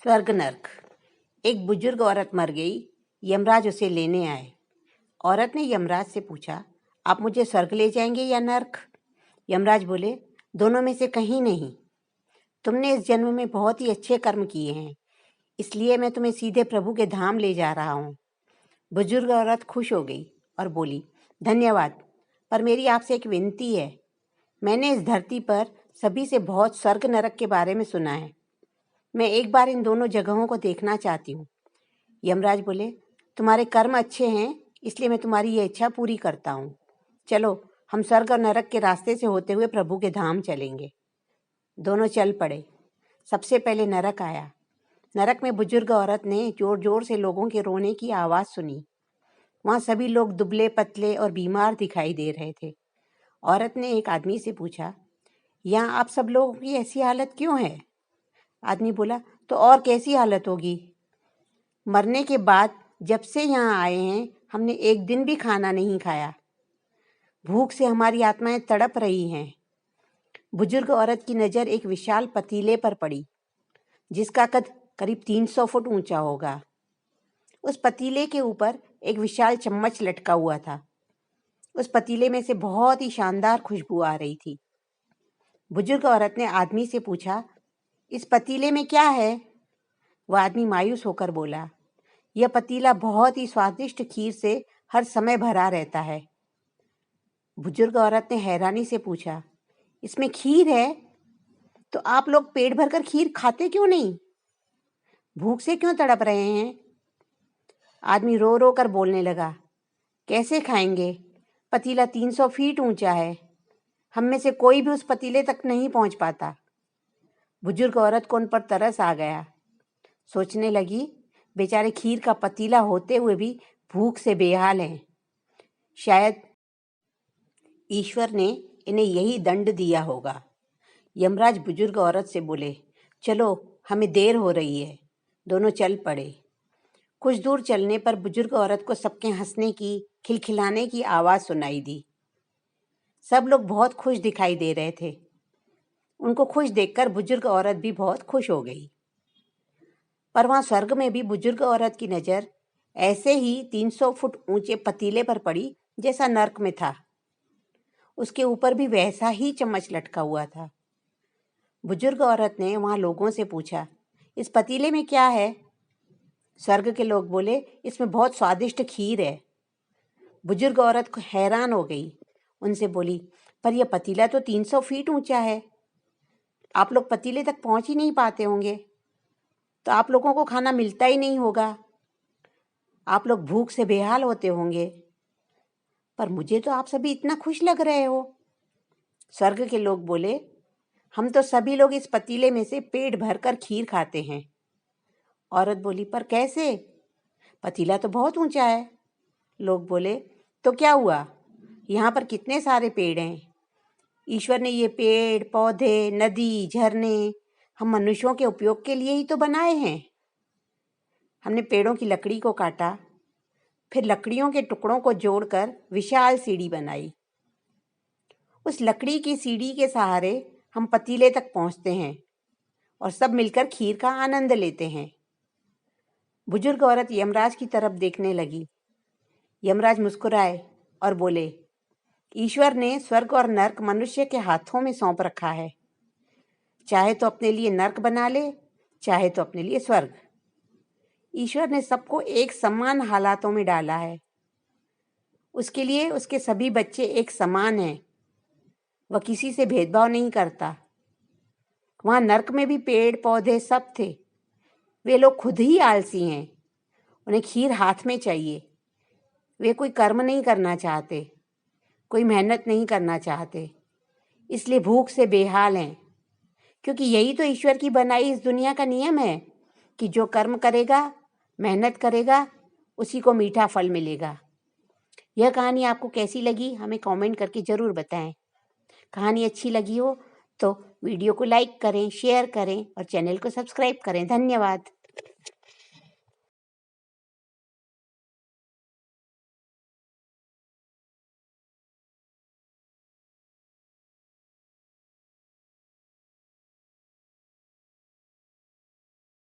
स्वर्ग नर्क। एक बुजुर्ग औरत मर गई। यमराज उसे लेने आए। औरत ने यमराज से पूछा, आप मुझे स्वर्ग ले जाएंगे या नर्क? यमराज बोले, दोनों में से कहीं नहीं। तुमने इस जन्म में बहुत ही अच्छे कर्म किए हैं, इसलिए मैं तुम्हें सीधे प्रभु के धाम ले जा रहा हूँ। बुजुर्ग औरत खुश हो गई और बोली, धन्यवाद, पर मेरी आपसे एक विनती है। मैंने इस धरती पर सभी से बहुत स्वर्ग नरक के बारे में सुना है। मैं एक बार इन दोनों जगहों को देखना चाहती हूँ। यमराज बोले, तुम्हारे कर्म अच्छे हैं, इसलिए मैं तुम्हारी ये इच्छा पूरी करता हूँ। चलो, हम स्वर्ग और नरक के रास्ते से होते हुए प्रभु के धाम चलेंगे। दोनों चल पड़े। सबसे पहले नरक आया। नरक में बुजुर्ग औरत ने जोर जोर से लोगों के रोने की आवाज़ सुनी। वहाँ सभी लोग दुबले पतले और बीमार दिखाई दे रहे थे। औरत ने एक आदमी से पूछा, यहाँ आप सब लोगों की ऐसी हालत क्यों है? आदमी बोला, तो और कैसी हालत होगी? मरने के बाद जब से यहाँ आए हैं, हमने एक दिन भी खाना नहीं खाया। भूख से हमारी आत्माएं तड़प रही हैं। बुजुर्ग औरत की नज़र एक विशाल पतीले पर पड़ी, जिसका कद करीब 300 फुट ऊंचा होगा। उस पतीले के ऊपर एक विशाल चम्मच लटका हुआ था। उस पतीले में से बहुत ही शानदार खुशबू आ रही थी। बुजुर्ग औरत ने आदमी से पूछा, इस पतीले में क्या है? वह आदमी मायूस होकर बोला, यह पतीला बहुत ही स्वादिष्ट खीर से हर समय भरा रहता है। बुजुर्ग औरत ने हैरानी से पूछा, इसमें खीर है? तो आप लोग पेट भरकर खीर खाते क्यों नहीं? भूख से क्यों तड़प रहे हैं? आदमी रो रो कर बोलने लगा, कैसे खाएंगे? पतीला 300 फीट ऊंचा है। हम में से कोई भी उस पतीले तक नहीं पहुंच पाता। बुजुर्ग औरत को उन पर तरस आ गया। सोचने लगी, बेचारे खीर का पतीला होते हुए भी भूख से बेहाल हैं। शायद ईश्वर ने इन्हें यही दंड दिया होगा। यमराज बुजुर्ग औरत से बोले, चलो, हमें देर हो रही है। दोनों चल पड़े। कुछ दूर चलने पर बुजुर्ग औरत को सबके हंसने की, खिलखिलाने की आवाज़ सुनाई दी। सब लोग बहुत खुश दिखाई दे रहे थे। उनको खुश देखकर बुजुर्ग औरत भी बहुत खुश हो गई। पर वहाँ स्वर्ग में भी बुजुर्ग औरत की नज़र ऐसे ही 300 फुट ऊंचे पतीले पर पड़ी जैसा नर्क में था। उसके ऊपर भी वैसा ही चम्मच लटका हुआ था। बुजुर्ग औरत ने वहाँ लोगों से पूछा, इस पतीले में क्या है? स्वर्ग के लोग बोले, इसमें बहुत स्वादिष्ट खीर है। बुजुर्ग औरत को हैरान हो गई। उनसे बोली, पर यह पतीला तो 300 फीट ऊंचा है। आप लोग पतीले तक पहुंच ही नहीं पाते होंगे, तो आप लोगों को खाना मिलता ही नहीं होगा। आप लोग भूख से बेहाल होते होंगे। पर मुझे तो आप सभी इतना खुश लग रहे हो। स्वर्ग के लोग बोले, हम तो सभी लोग इस पतीले में से पेट भरकर खीर खाते हैं। औरत बोली, पर कैसे? पतीला तो बहुत ऊंचा है। लोग बोले, तो क्या हुआ? यहाँ पर कितने सारे पेड़ हैं। ईश्वर ने ये पेड़, पौधे, नदी, झरने हम मनुष्यों के उपयोग के लिए ही तो बनाए हैं। हमने पेड़ों की लकड़ी को काटा, फिर लकड़ियों के टुकड़ों को जोड़कर विशाल सीढ़ी बनाई। उस लकड़ी की सीढ़ी के सहारे हम पतीले तक पहुँचते हैं और सब मिलकर खीर का आनंद लेते हैं। बुजुर्ग औरत यमराज की तरफ देखने लगी। यमराज मुस्कुराए और बोले, ईश्वर ने स्वर्ग और नर्क मनुष्य के हाथों में सौंप रखा है। चाहे तो अपने लिए नर्क बना ले, चाहे तो अपने लिए स्वर्ग। ईश्वर ने सबको एक समान हालातों में डाला है। उसके लिए उसके सभी बच्चे एक समान हैं। वह किसी से भेदभाव नहीं करता। वहाँ नर्क में भी पेड़ पौधे सब थे। वे लोग खुद ही आलसी हैं। उन्हें खीर हाथ में चाहिए। वे कोई कर्म नहीं करना चाहते, कोई मेहनत नहीं करना चाहते, इसलिए भूख से बेहाल हैं। क्योंकि यही तो ईश्वर की बनाई इस दुनिया का नियम है कि जो कर्म करेगा, मेहनत करेगा, उसी को मीठा फल मिलेगा। यह कहानी आपको कैसी लगी, हमें कमेंट करके ज़रूर बताएं। कहानी अच्छी लगी हो तो वीडियो को लाइक करें, शेयर करें और चैनल को सब्सक्राइब करें। धन्यवाद।